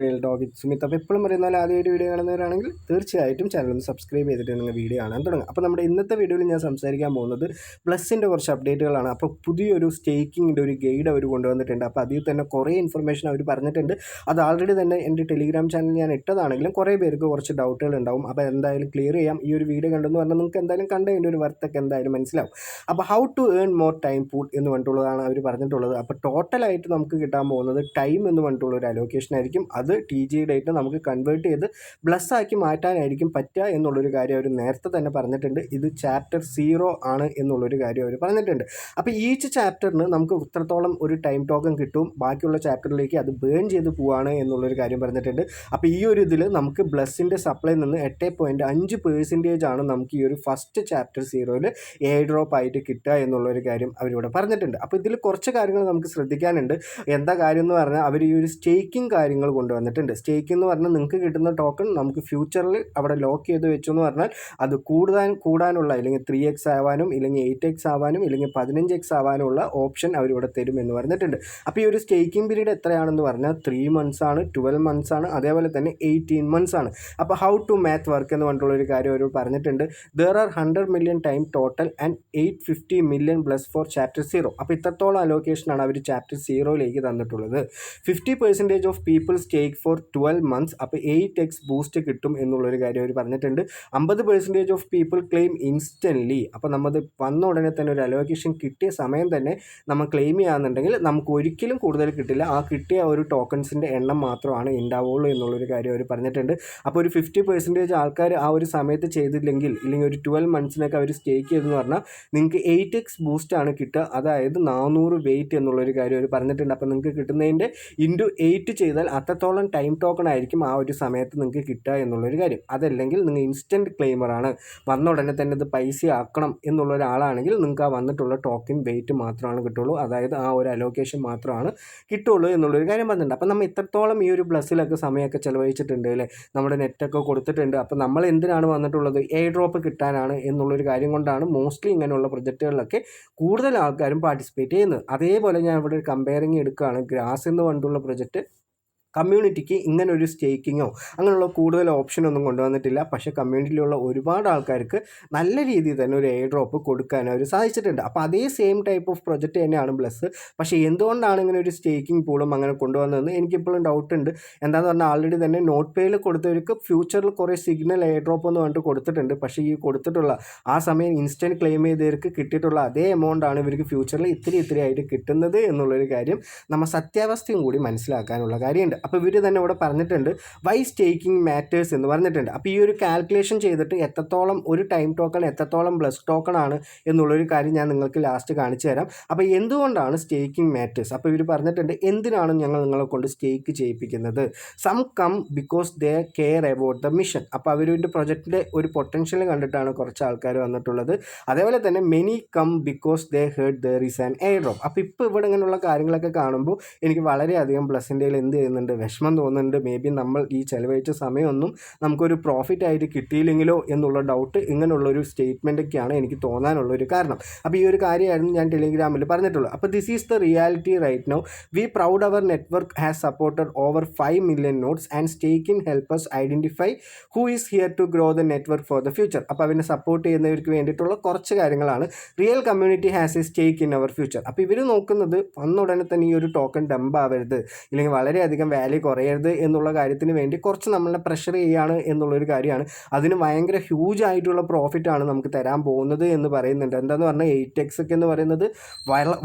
Real talk with Sumith. അപ്പോൾ എപ്പോഴും പറയുന്ന പോലെ ആദ്യം ഒരു വീഡിയോ കാണുന്നവരാണെങ്കിൽ തീർച്ചയായിട്ടും ചാനൽ ഒന്ന് സബ്സ്ക്രൈബ് ചെയ്തിട്ട് നിങ്ങൾ വീഡിയോ കാണാൻ തുടങ്ങും. അപ്പോൾ നമ്മുടെ ഇന്നത്തെ വീഡിയോയിൽ ഞാൻ സംസാരിക്കാൻ പോകുന്നത് പ്ലസിൻ്റെ കുറച്ച് അപ്ഡേറ്റുകളാണ്. അപ്പോൾ പുതിയൊരു സ്റ്റേക്കിങ്ങിൻ്റെ ഒരു ഗൈഡ് അവർ കൊണ്ടുവന്നിട്ടുണ്ട്. അപ്പോൾ അതിൽ തന്നെ കുറേ ഇൻഫർമേഷൻ അവർ പറഞ്ഞിട്ടുണ്ട്. അത് ആൾറെഡി തന്നെ എൻ്റെ ടെലിഗ്രാം ചാനൽ ഞാൻ ഇട്ടതാണെങ്കിലും കുറേ പേർക്ക് കുറച്ച് ഡൗട്ടുകൾ ഉണ്ടാവും. അപ്പോൾ എന്തായാലും ക്ലിയർ ചെയ്യാം. ഈ ഒരു വീഡിയോ കണ്ടെന്ന് പറഞ്ഞാൽ നിങ്ങൾക്ക് എന്തായാലും കണ്ടതിൻ്റെ ഒരു വർത്തൊക്കെ എന്തായാലും മനസ്സിലാവും. അപ്പോൾ how to earn more time pool എന്ന് പറഞ്ഞിട്ടുള്ളതാണ് അവർ പറഞ്ഞിട്ടുള്ളത്. അപ്പോൾ ടോട്ടലായിട്ട് നമുക്ക് കിട്ടാൻ പോകുന്നത് ടൈം എന്ന് പറഞ്ഞിട്ടുള്ള ഒരു അലോക്കേഷൻ ആയിരിക്കും. അത് TG ഡേറ്റ് നമുക്ക് കൺവേർട്ട് ചെയ്ത് പ്ലസ് ആക്കി മാറ്റാനായിരിക്കും പറ്റുക എന്നുള്ളൊരു കാര്യം അവർ നേരത്തെ തന്നെ പറഞ്ഞിട്ടുണ്ട്. ഇത് ചാപ്റ്റർ 0 ആണ് എന്നുള്ളൊരു കാര്യം അവർ പറഞ്ഞിട്ടുണ്ട്. അപ്പോൾ ഈച്ച് ചാപ്റ്ററിന് നമുക്ക് ഇത്രത്തോളം ഒരു ടൈം ടോക്കൺ കിട്ടും, ബാക്കിയുള്ള ചാപ്റ്ററിലേക്ക് അത് ബേൺ ചെയ്ത് പോവാണ് എന്നുള്ളൊരു കാര്യം പറഞ്ഞിട്ടുണ്ട്. അപ്പോൾ ഈ ഒരു ഇതിൽ നമുക്ക് ബ്ലസ്സിൻ്റെ സപ്ലൈ നിന്ന് 8.5% ആണ് നമുക്ക് ഈ ഒരു ഫസ്റ്റ് ചാപ്റ്റർ 0യിൽ എയർ ഡ്രോപ്പ് ആയിട്ട് കിട്ടുക എന്നുള്ളൊരു കാര്യം അവരിവിടെ പറഞ്ഞിട്ടുണ്ട്. അപ്പോൾ ഇതിൽ കുറച്ച് കാര്യങ്ങൾ നമുക്ക് ശ്രദ്ധിക്കാനുണ്ട്. എന്താ കാര്യം എന്ന് പറഞ്ഞാൽ അവർ ഈ ഒരു സ്റ്റേക്കിംഗ് കാര്യങ്ങൾ കൊണ്ടുവന്നിട്ടുണ്ട്. സ്റ്റേക്കിംഗ് എന്ന് പറഞ്ഞാൽ നിങ്ങൾക്ക് കിട്ടുന്ന ടോക്കൺ നമുക്ക് ഫ്യൂച്ചറിൽ അവിടെ ലോക്ക് ചെയ്ത് വെച്ചു എന്ന് പറഞ്ഞാൽ അത് കൂടാനുള്ള ഇല്ലെങ്കിൽ 3x ആവാനും ഇല്ലെങ്കിൽ 8x ആവാനും ഇല്ലെങ്കിൽ 15x ആവാനുള്ള ഓപ്ഷൻ അവരിവിടെ തരും എന്ന് പറഞ്ഞിട്ടുണ്ട്. അപ്പോൾ ഈ ഒരു സ്റ്റേക്കിംഗ് പീരീഡ് എത്രയാണെന്ന് പറഞ്ഞാൽ 3 months ആണ്, 12 months ആണ്, അതേപോലെ തന്നെ 18 months ആണ്. അപ്പോൾ ഹൗ ടു മാത്ത് വർക്ക് എന്ന് പറഞ്ഞിട്ടുള്ളൊരു കാര്യം അവർ പറഞ്ഞിട്ടുണ്ട്. There are 100 million time total and 850 million plus four chapter 0. അപ്പോൾ ഇത്രത്തോളം അലോക്കേഷനാണ് അവർ ചാപ്റ്റർ 0യിലേക്ക് തന്നിട്ടുള്ളത്. 50% of people stake for 12 months. അപ്പോൾ 8x ബൂസ്റ്റ് കിട്ടും എന്നുള്ളൊരു കാര്യം അവർ പറഞ്ഞിട്ടുണ്ട്. 50% ഓഫ് പീപ്പിൾ ക്ലെയിം ഇൻസ്റ്റൻ്റ്ലി. അപ്പോൾ നമ്മൾ വന്ന ഉടനെ തന്നെ ഒരു അലോക്കേഷൻ കിട്ടിയ സമയം തന്നെ നമ്മൾ ക്ലെയിം ചെയ്യാന്നുണ്ടെങ്കിൽ നമുക്ക് ഒരിക്കലും കൂടുതൽ കിട്ടില്ല. ആ കിട്ടിയ ഒരു ടോക്കൺസിൻ്റെ എണ്ണം മാത്രമാണ് ഉണ്ടാവുള്ളൂ എന്നുള്ളൊരു കാര്യം അവർ പറഞ്ഞിട്ടുണ്ട്. അപ്പോൾ ഒരു 50% ആൾക്കാർ ആ ഒരു സമയത്ത് ചെയ്തില്ലെങ്കിൽ ഇല്ലെങ്കിൽ ഒരു 12 monthsനൊക്കെ അവർ സ്റ്റേക്ക് ചെയ്തെന്ന് പറഞ്ഞാൽ നിങ്ങൾക്ക് 8x ബൂസ്റ്റാണ് കിട്ടുക. അതായത് 400 വെയിറ്റ് എന്നുള്ളൊരു കാര്യം അവർ പറഞ്ഞിട്ടുണ്ട്. അപ്പോൾ നിങ്ങൾക്ക് കിട്ടുന്നതിൻ്റെ ഇൻറ്റു 8 ചെയ്താൽ അത്രത്തോളം ടൈം ടോക്കൺ ആയിരിക്കും ആ ഒരു സമയത്ത് നിങ്ങൾക്ക് കിട്ടുക എന്നുള്ളൊരു കാര്യം. അതല്ലെങ്കിൽ നിങ്ങൾ ഇൻസ്റ്റൻറ്റ് ക്ലെയിമറാണ്, വന്ന ഉടനെ തന്നെ ഇത് പൈസ ആക്കണം എന്നുള്ള ഒരാളാണെങ്കിൽ നിങ്ങൾക്ക് ആ വന്നിട്ടുള്ള ടോക്കൺ വെയിറ്റ് മാത്രമാണ് കിട്ടുള്ളൂ. അതായത് ആ ഒരു അലോക്കേഷൻ മാത്രമാണ് കിട്ടുള്ളൂ എന്നുള്ളൊരു കാര്യം പറഞ്ഞിട്ടുണ്ട്. അപ്പോൾ നമ്മൾ ഇത്രത്തോളം ഈ ഒരു പ്ലസ്സിലൊക്കെ സമയമൊക്കെ ചിലവഴിച്ചിട്ടുണ്ട് അല്ലേ, നമ്മുടെ നെറ്റൊക്കെ കൊടുത്തിട്ടുണ്ട്. അപ്പോൾ നമ്മൾ എന്തിനാണ് വന്നിട്ടുള്ളത്? എയർ ഡ്രോപ്പ് കിട്ടാനാണ് എന്നുള്ളൊരു കാര്യം കൊണ്ടാണ് മോസ്റ്റ്ലി ഇങ്ങനെയുള്ള പ്രൊജക്റ്റുകളിലൊക്കെ കൂടുതൽ ആൾക്കാരും പാർട്ടിസിപ്പേറ്റ് ചെയ്യുന്നത്. അതേപോലെ ഞാൻ ഇവിടെ ഒരു കമ്പയറിങ് എടുക്കുകയാണ്. ഗ്രാസ് എന്ന് പറഞ്ഞിട്ടുള്ള പ്രൊജക്റ്റ് കമ്മ്യൂണിറ്റിക്ക് ഇങ്ങനെ ഒരു സ്റ്റേക്കിങ്ങോ അങ്ങനെയുള്ള കൂടുതൽ ഓപ്ഷനൊന്നും കൊണ്ടുവന്നിട്ടില്ല. പക്ഷേ കമ്മ്യൂണിറ്റിയിലുള്ള ഒരുപാട് ആൾക്കാർക്ക് നല്ല രീതിയിൽ തന്നെ ഒരു എയർ ഡ്രോപ്പ് കൊടുക്കാൻ അവർ സാധിച്ചിട്ടുണ്ട്. അപ്പോൾ അതേ സെയിം ടൈപ്പ് ഓഫ് പ്രൊജക്റ്റ് തന്നെയാണ് ബ്ലസ്. പക്ഷേ എന്തുകൊണ്ടാണ് ഇങ്ങനെ ഒരു സ്റ്റേക്കിംഗ് പൂളും അങ്ങനെ കൊണ്ടുവന്നതെന്ന് എനിക്കിപ്പോഴും ഡൗട്ടുണ്ട്. എന്താണെന്ന് പറഞ്ഞാൽ ആൾറെഡി തന്നെ നോട്ട് പേയിൽ കൊടുത്തവർക്ക് ഫ്യൂച്ചറിൽ കുറേ സിഗ്നൽ എയർ ഡ്രോപ്പ് എന്ന് പറഞ്ഞിട്ട് കൊടുത്തിട്ടുണ്ട്. പക്ഷേ ഈ കൊടുത്തിട്ടുള്ള ആ സമയം ഇൻസ്റ്റൻറ്റ് ക്ലെയിം ചെയ്തവർക്ക് കിട്ടിയിട്ടുള്ള അതേ എമൗണ്ടാണ് ഇവർക്ക് ഫ്യൂച്ചറിൽ ഇത്തിരി ആയിട്ട് കിട്ടുന്നത് എന്നുള്ളൊരു കാര്യം നമ്മൾ സത്യാവസ്ഥയും കൂടി മനസ്സിലാക്കാനുള്ള കാര്യമുണ്ട്. അപ്പോൾ ഇവർ തന്നെ ഇവിടെ പറഞ്ഞിട്ടുണ്ട് വൈ സ്റ്റേക്കിംഗ് മാറ്റേഴ്സ് എന്ന് പറഞ്ഞിട്ടുണ്ട്. അപ്പോൾ ഈ ഒരു കാൽക്കുലേഷൻ ചെയ്തിട്ട് എത്രത്തോളം ഒരു ടൈം ടോക്കൺ എത്രത്തോളം ബ്ലസ് ടോക്കൺ ആണ് എന്നുള്ളൊരു കാര്യം ഞാൻ നിങ്ങൾക്ക് ലാസ്റ്റ് കാണിച്ചു തരാം. അപ്പോൾ എന്തുകൊണ്ടാണ് സ്റ്റേക്കിംഗ് മാറ്റേഴ്സ്? അപ്പോൾ ഇവർ പറഞ്ഞിട്ടുണ്ട് എന്തിനാണ് ഞങ്ങൾ നിങ്ങളെ കൊണ്ട് സ്റ്റേക്ക് ചെയ്യിപ്പിക്കുന്നത്. Some come because they care about the mission. അപ്പോൾ അവരുടെ പ്രൊജക്റ്റിൻ്റെ ഒരു പൊട്ടൻഷ്യൽ കണ്ടിട്ടാണ് കുറച്ച് ആൾക്കാർ വന്നിട്ടുള്ളത്. അതേപോലെ തന്നെ many come because they heard there is an airdrop. അപ്പോൾ ഇപ്പോൾ ഇവിടെ ഇങ്ങനെയുള്ള കാര്യങ്ങളൊക്കെ കാണുമ്പോൾ എനിക്ക് വളരെയധികം പ്ലസിൻ്റെ എന്ത് ചെയ്യുന്നുണ്ട്, വിഷമം തോന്നുന്നുണ്ട്. മേ ബി നമ്മൾ ഈ ചിലവഴിച്ച സമയമൊന്നും നമുക്കൊരു പ്രോഫിറ്റ് ആയിട്ട് കിട്ടിയില്ലെങ്കിലോ എന്നുള്ള ഡൗട്ട് ഇങ്ങനെയുള്ളൊരു സ്റ്റേറ്റ്മെൻറ്റൊക്കെയാണ് എനിക്ക് തോന്നാനുള്ളൊരു കാരണം. അപ്പോൾ ഈ ഒരു കാര്യമായിരുന്നു ഞാൻ ടെലിഗ്രാമിൽ പറഞ്ഞിട്ടുള്ളത്. അപ്പോൾ this is the reality right now. We proud our network has supported over 5 million nodes and staking help us identify who is here to grow the network for the future. അപ്പോൾ അവനെ സപ്പോർട്ട് ചെയ്യുന്നവർക്ക് വേണ്ടിയിട്ടുള്ള കുറച്ച് കാര്യങ്ങളാണ്. Real community has a stake in our future. അപ്പോൾ ഇവർ നോക്കുന്നത് വന്ന ഉടനെ തന്നെ ഈ ഒരു ടോക്കൺ ഡംപ് ആവരുത് ഇല്ലെങ്കിൽ വളരെയധികം വാല്യൂ കുറയരുത് എന്നുള്ള കാര്യത്തിന് വേണ്ടി കുറച്ച് നമ്മളെ പ്രഷർ ചെയ്യുകയാണ് എന്നുള്ളൊരു കാര്യമാണ്. അതിന് ഭയങ്കര ഹ്യൂജ് ആയിട്ടുള്ള പ്രോഫിറ്റാണ് നമുക്ക് തരാൻ പോകുന്നത് എന്ന് പറയുന്നുണ്ട്. എന്താണെന്ന് പറഞ്ഞാൽ 8x ഒക്കെ എന്ന് പറയുന്നത്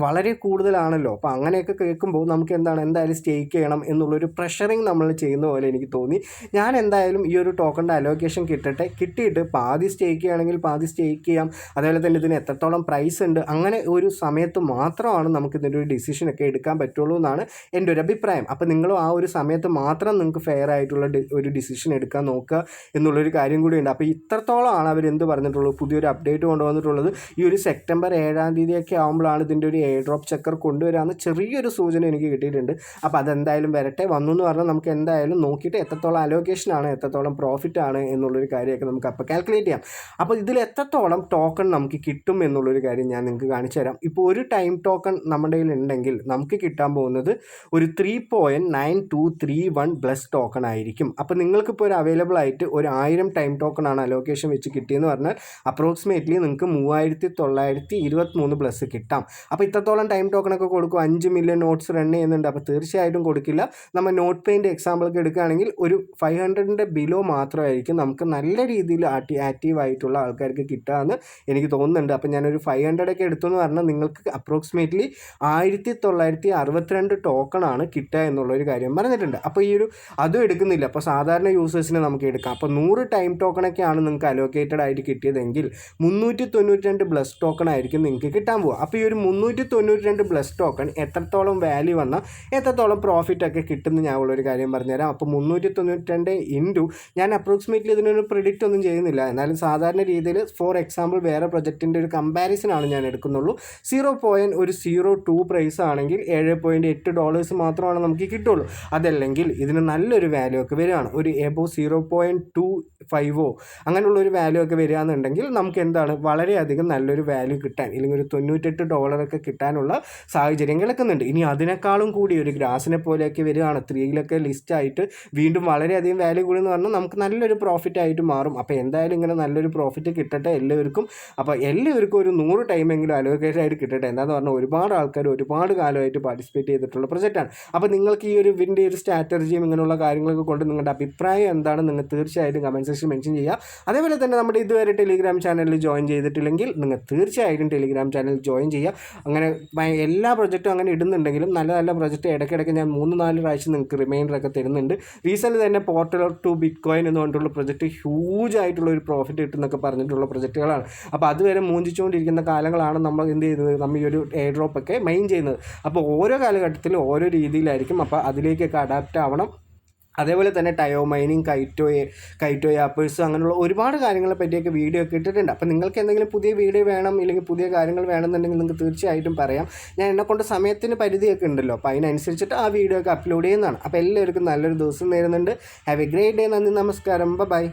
വളരെ കൂടുതലാണല്ലോ. അപ്പോൾ അങ്ങനെയൊക്കെ കേൾക്കുമ്പോൾ നമുക്ക് എന്തായാലും സ്റ്റേക്ക് ചെയ്യണം എന്നുള്ളൊരു പ്രഷറിങ് നമ്മൾ ചെയ്യുന്ന പോലെ എനിക്ക് തോന്നി. ഞാൻ എന്തായാലും ഈ ഒരു ടോക്കണിൻ്റെ അലോക്കേഷൻ കിട്ടിയിട്ട് പാതി സ്റ്റേക്ക് ചെയ്യുകയാണെങ്കിൽ പാതി സ്റ്റേക്ക് ചെയ്യാം. അതേപോലെ തന്നെ ഇതിന് എത്രത്തോളം പ്രൈസ് ഉണ്ട് അങ്ങനെ ഒരു സമയത്ത് മാത്രമാണ് നമുക്ക് ഇതിൻ്റെ ഒരു ഡിസിഷനൊക്കെ എടുക്കാൻ പറ്റുള്ളൂ എന്നാണ് എൻ്റെ ഒരു അഭിപ്രായം. അപ്പോൾ നിങ്ങളും ആ ഒരു സമയത്ത് മാത്രം നിങ്ങൾക്ക് ഫെയർ ആയിട്ടുള്ള ഒരു ഡിസിഷൻ എടുക്കാൻ നോക്കുക എന്നുള്ളൊരു കാര്യം കൂടിയുണ്ട്. അപ്പോൾ ഇത്രത്തോളമാണ് അവർ എന്ത് പറഞ്ഞിട്ടുള്ളത്, പുതിയൊരു അപ്ഡേറ്റ് കൊണ്ടുവന്നിട്ടുള്ളത്. ഈ ഒരു സെപ്റ്റംബർ 7-ാം തീയതിയൊക്കെ ആകുമ്പോഴാണ് ഇതിൻ്റെ ഒരു എയർ ഡ്രോപ്പ് ചെക്കർ കൊണ്ടുവരാമെന്ന് ചെറിയൊരു സൂചന എനിക്ക് കിട്ടിയിട്ടുണ്ട്. അപ്പോൾ അതെന്തായാലും വരട്ടെ. വന്നു എന്ന് പറഞ്ഞാൽ നമുക്ക് എന്തായാലും നോക്കിയിട്ട് എത്രത്തോളം അലോക്കേഷനാണ് എത്രത്തോളം പ്രോഫിറ്റ് ആണ് എന്നുള്ളൊരു കാര്യമൊക്കെ നമുക്ക് അപ്പോൾ കാൽക്കുലേറ്റ് ചെയ്യാം. അപ്പോൾ ഇതിൽ എത്രത്തോളം ടോക്കൺ നമുക്ക് കിട്ടും എന്നുള്ളൊരു കാര്യം ഞാൻ നിങ്ങൾക്ക് കാണിച്ചു തരാം. ഇപ്പോൾ ഒരു ടൈം ടോക്കൺ നമ്മുടെ കയ്യിൽ ഉണ്ടെങ്കിൽ നമുക്ക് കിട്ടാൻ പോകുന്നത് ഒരു 3.9 0.231 ബ്ലസ് ടോക്കൺ ആയിരിക്കും. അപ്പോൾ നിങ്ങൾക്കിപ്പോൾ ഒരു അവൈലബിൾ ആയിട്ട് ഒരു 1000 ടൈം ടോക്കണാണ് അലോക്കേഷൻ വെച്ച് കിട്ടിയെന്ന് പറഞ്ഞാൽ അപ്രോക്സിമേറ്റ്ലി നിങ്ങൾക്ക് 3923 ബ്ലസ് കിട്ടാം. അപ്പോൾ ഇത്രത്തോളം ടൈം ടോക്കണൊക്കെ കൊടുക്കും. 5 മില്യൺ നോട്ട്സ് റൺ ചെയ്യുന്നുണ്ട്. അപ്പോൾ തീർച്ചയായിട്ടും കൊടുക്കില്ല. നമ്മൾ നോട്ട് പെയിൻ്റെ എക്സാമ്പിളൊക്കെ എടുക്കുകയാണെങ്കിൽ ഒരു 500ൻ്റെ ബിലോ മാത്രമായിരിക്കും നമുക്ക് നല്ല രീതിയിൽ ആക്റ്റീവായിട്ടുള്ള ആൾക്കാർക്ക് കിട്ടുകയെന്ന് എനിക്ക് തോന്നുന്നുണ്ട്. അപ്പോൾ ഞാനൊരു 500 ഒക്കെ എടുത്തെന്ന് പറഞ്ഞാൽ നിങ്ങൾക്ക് അപ്രോക്സിമേറ്റ്ലി 1962 ടോക്കണാണ് കിട്ടുക എന്നുള്ളൊരു കാര്യം പറഞ്ഞിട്ടുണ്ട്. അപ്പോൾ ഈ ഒരു അതും എടുക്കുന്നില്ല. അപ്പോൾ സാധാരണ യൂസേഴ്സിനെ നമുക്ക് എടുക്കാം. അപ്പോൾ 100 ടൈം ടോക്കണൊക്കെയാണ് നിങ്ങൾക്ക് അലോക്കേറ്റഡ് ആയിട്ട് കിട്ടിയതെങ്കിൽ 392 ബ്ലസ് ടോക്കൺ ആയിരിക്കും നിങ്ങൾക്ക് കിട്ടാൻ പോകുക. അപ്പോൾ ഈ ഒരു 392 ബ്ലസ് ടോക്കൺ എത്രത്തോളം വാല്യൂ വന്നാൽ എത്രത്തോളം പ്രോഫിറ്റ് ഒക്കെ കിട്ടുമെന്ന് ഞാൻ ഉള്ളൊരു കാര്യം പറഞ്ഞുതരാം. അപ്പോൾ 392 ഇൻറ്റു ഞാൻ അപ്രോക്സിമേറ്റ്ലി ഇതിനൊരു പ്രിഡിക്റ്റ് ഒന്നും ചെയ്യുന്നില്ല. എന്നാലും സാധാരണ രീതിയിൽ ഫോർ എക്സാമ്പിൾ വേറെ പ്രൊജക്റ്റിൻ്റെ ഒരു കമ്പാരിസനാണ് ഞാൻ എടുക്കുന്നുള്ളൂ. 0.02 പ്രൈസ് ആണെങ്കിൽ $7.8 മാത്രമാണ് നമുക്ക് കിട്ടുള്ളൂ. അതല്ലെങ്കിൽ ഇതിന് നല്ലൊരു വാല്യൂ ഒക്കെ വരികയാണ്, ഒരു എബോ 0.25 അങ്ങനെയുള്ളൊരു വാല്യൂ ഒക്കെ വരികയാണെന്നുണ്ടെങ്കിൽ നമുക്ക് എന്താണ് വളരെയധികം നല്ലൊരു വാല്യൂ കിട്ടാൻ ഇല്ലെങ്കിൽ ഒരു $98 കിട്ടാനുള്ള സാഹചര്യം കിടക്കുന്നുണ്ട്. ഇനി അതിനേക്കാളും കൂടി ഒരു ഗ്രാസിനെ പോലെയൊക്കെ വരികയാണ്, 3-ലൊക്കെ ലിസ്റ്റായിട്ട് വീണ്ടും വളരെയധികം വാല്യൂ കൂടി എന്ന് പറഞ്ഞാൽ നമുക്ക് നല്ലൊരു പ്രോഫിറ്റ് ആയിട്ട് മാറും. അപ്പോൾ എന്തായാലും ഇങ്ങനെ നല്ലൊരു പ്രോഫിറ്റ് കിട്ടട്ടെ എല്ലാവർക്കും. അപ്പോൾ എല്ലാവർക്കും ഒരു 100 ടൈമെങ്കിലും അലോക്കേറ്റഡ് ആയിട്ട് കിട്ടട്ടെ. എന്താണെന്ന് പറഞ്ഞാൽ ഒരുപാട് ആൾക്കാർ ഒരുപാട് കാലമായിട്ട് പാർട്ടിസിപ്പേറ്റ് ചെയ്തിട്ടുള്ള പ്രൊജക്റ്റാണ്. അപ്പോൾ നിങ്ങൾക്ക് ഈ ഒരു ഇതിൻ്റെ ഒരു സ്ട്രാറ്റജിയും ഇങ്ങനെയുള്ള കാര്യങ്ങളൊക്കെ കൊണ്ട് നിങ്ങളുടെ അഭിപ്രായം എന്താണ് നിങ്ങൾ തീർച്ചയായിട്ടും കമൻറ്റ് സെക്ഷനിൽ മെൻഷൻ ചെയ്യുക. അതേപോലെ തന്നെ നമ്മുടെ ഇതുവരെ ടെലിഗ്രാം ചാനലിൽ ജോയിൻ ചെയ്തിട്ടില്ലെങ്കിൽ നിങ്ങൾ തീർച്ചയായിട്ടും ടെലിഗ്രാം ചാനൽ ജോയിൻ ചെയ്യുക. അങ്ങനെ എല്ലാ പ്രൊജക്റ്റും അങ്ങനെ ഇടുന്നുണ്ടെങ്കിലും നല്ല നല്ല പ്രൊജക്റ്റ് ഇടയ്ക്കിടയ്ക്ക് ഞാൻ 3-4 പ്രാവശ്യം നിങ്ങൾക്ക് റിമൈൻഡറൊക്കെ തരുന്നുണ്ട്. റീസെൻ്റ് തന്നെ പോർട്ടൽ ടു ബിറ്റ് കോയിൻ എന്ന് പറഞ്ഞിട്ടുള്ള പ്രൊജക്റ്റ് ഹ്യൂജ് ആയിട്ടുള്ള ഒരു പ്രോഫിറ്റ് കിട്ടുന്നൊക്കെ പറഞ്ഞിട്ടുള്ള പ്രൊജക്റ്റുകളാണ്. അപ്പോൾ അതുവരെ മൂഞ്ചിച്ചുകൊണ്ടിരിക്കുന്ന കാലങ്ങളാണ് നമ്മൾ എന്ത് ചെയ്യുന്നത്, നമ്മൾ ഈ ഒരു എയർ ഡ്രോപ്പൊക്കെ മൈൻ ചെയ്യുന്നത്. അപ്പോൾ ഓരോ കാലഘട്ടത്തിലും ഓരോ രീതിയിലായിരിക്കും. അപ്പോൾ അതിലേക്കൊക്കെ അഡാപ്റ്റ് ആവണം. അതേപോലെ തന്നെ ടയോ മൈനിങ്, കൈറ്റോ ആപ്പേഴ്സ് അങ്ങനെയുള്ള ഒരുപാട് കാര്യങ്ങളെ പറ്റിയൊക്കെ വീഡിയോ ഒക്കെ ഇട്ടിട്ടുണ്ട്. അപ്പോൾ നിങ്ങൾക്ക് എന്തെങ്കിലും പുതിയ വീഡിയോ വേണം ഇല്ലെങ്കിൽ പുതിയ കാര്യങ്ങൾ വേണമെന്നുണ്ടെങ്കിൽ നിങ്ങൾക്ക് തീർച്ചയായിട്ടും പറയാം. ഞാൻ എന്നെക്കൊണ്ട് സമയത്തിന് പരിധിയൊക്കെ ഉണ്ടല്ലോ, അപ്പോൾ അതിനനുസരിച്ചിട്ട് ആ വീഡിയോ ഒക്കെ അപ്ലോഡ് ചെയ്യുന്നതാണ്. അപ്പോൾ എല്ലാവർക്കും നല്ലൊരു ദിവസം നേരുന്നുണ്ട്. Have a great day. നന്ദി, നമസ്കാരം, ബൈ.